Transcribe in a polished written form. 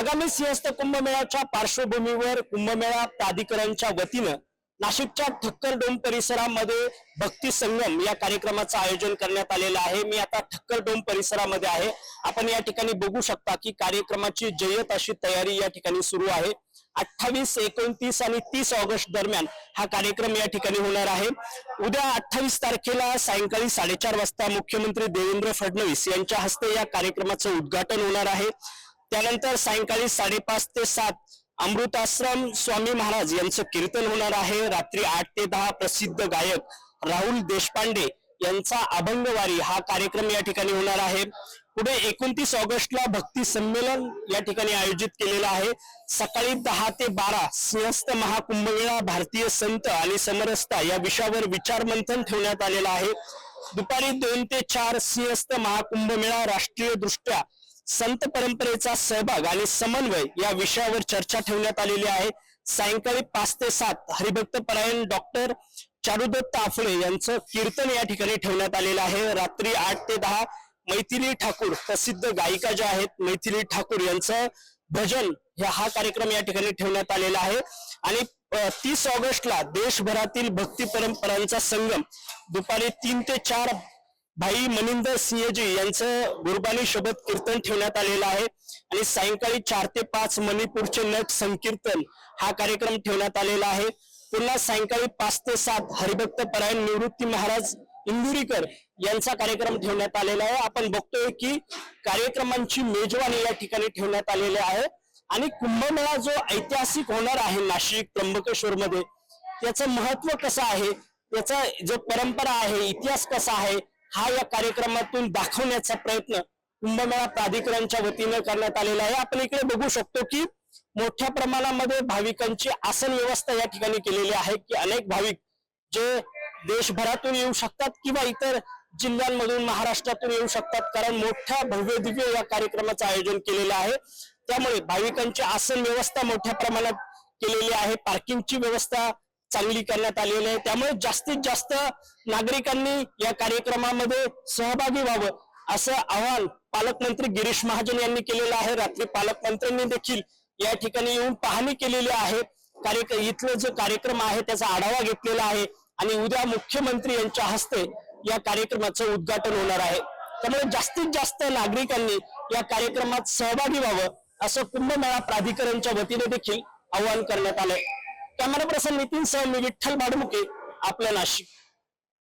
आगामी सिंहस्थ कुंभमेळ्याच्या पार्श्वभूमीवर कुंभमेळा प्राधिकरणच्या वतीनं नाशिकच्या ठक्कर डोम परिसरामध्ये भक्ती संगम या कार्यक्रमाचं आयोजन करण्यात आलेलं आहे। मी आता ठक्कर डोम परिसरामध्ये आहे। आपण या ठिकाणी बघू शकता की कार्यक्रमाची जय्यत अशी तयारी या ठिकाणी सुरू आहे। 28, 29 आणि 30 ऑगस्ट दरम्यान हा कार्यक्रम या ठिकाणी होणार आहे। उद्या 28 तारखेला सायंकाळी 4:30 वाजता मुख्यमंत्री देवेंद्र फडणवीस यांच्या हस्ते या कार्यक्रमाचं उद्घाटन होणार आहे। त्यानंतर सायंकाळी 5:30 ते 7 अमृताश्रम स्वामी महाराज यांचं कीर्तन होणार आहे। रात्री 8 ते 10 प्रसिद्ध गायक राहुल देशपांडे यांचा अभंगवारी हा कार्यक्रम या ठिकाणी होणार आहे। पुढे 29 ऑगस्टला भक्ती संमेलन या ठिकाणी आयोजित केलेलं आहे। सकाळी 10 ते 12 सिंहस्थ महाकुंभमेळा भारतीय संत आणि समरसता या विषयावर विचार मंथन ठेवण्यात आलेलं आहे। दुपारी 2 ते 4 सिंहस्थ महाकुंभमेळा राष्ट्रीय दृष्ट्या संत परंपरेचा सहभाग आणि समन्वय या विषयावर चर्चा ठेवण्यात आलेली आहे। सायंकाळी 5 ते 7 हरिभक्त परायण डॉक्टर चारुदत्त आफळे यांचं कीर्तन या ठिकाणी ठेवण्यात आलेलं आहे। रात्री 8 ते 10 मैथिली ठाकूर प्रसिद्ध गायिका ज्या आहेत मैथिली ठाकूर यांचं भजन हा कार्यक्रम या ठिकाणी ठेवण्यात आलेला आहे। आणि 30 ऑगस्टला देशभरातील भक्ती परंपरांचा संगम दुपारी 3 ते 4 भाई मनिंदर सिंहजी यांचं गुरबानी शबद कीर्तन ठेवण्यात आलेलं आहे। आणि सायंकाळी 4 ते 5 मणिपूरचे नट संकीर्तन हा कार्यक्रम ठेवण्यात आलेला आहे। पुन्हा सायंकाळी 5 ते 7 हरिभक्त परायण निवृत्ती महाराज इंदुरीकर यांचा कार्यक्रम ठेवण्यात आलेला आहे। आपण बघतोय की कार्यक्रमांची मेजवानी या ठिकाणी ठेवण्यात आलेली आहे। आणि कुंभमेळा जो ऐतिहासिक होणार आहे नाशिक त्र्यंबकेश्वर मध्ये त्याचं महत्व कसं आहे, त्याचा जो परंपरा आहे इतिहास कसा आहे हा या कार्यक्रमातून दाखवण्याचा प्रयत्न कुंभमेळा प्राधिकरणच्या वतीने करण्यात आलेला आहे। आपण इकडे बघू शकतो की मोठ्या प्रमाणामध्ये भाविकांची आसन व्यवस्था या ठिकाणी केलेली आहे की अनेक भाविक जे देशभरातून येऊ शकतात किंवा इतर जिल्ह्यांमधून महाराष्ट्रातून येऊ शकतात, कारण मोठ्या भव्य दिव्य या कार्यक्रमाचं आयोजन केलेलं आहे। त्यामुळे भाविकांची आसन व्यवस्था मोठ्या प्रमाणात केलेली आहे। पार्किंगची व्यवस्था चांगली करण्यात आलेली आहे। त्यामुळे जास्तीत जास्त नागरिकांनी या कार्यक्रमामध्ये सहभागी व्हावं असं आवाहन पालकमंत्री गिरीश महाजन यांनी केलेलं आहे। रात्री पालकमंत्र्यांनी देखील या ठिकाणी येऊन पाहणी केलेली आहे। इथलं जो कार्यक्रम आहे त्याचा आढावा घेतलेला आहे आणि उद्या मुख्यमंत्री यांच्या हस्ते या कार्यक्रमाचं उद्घाटन होणार आहे। त्यामुळे जास्तीत जास्त नागरिकांनी या कार्यक्रमात सहभागी व्हावं असं कुंभमेळा प्राधिकरणच्या वतीने देखील आवाहन करण्यात आलंय। कॅमेरा पर्सन नितीन सह मी विठ्ठल बाडमुके, आपलं नाशिक।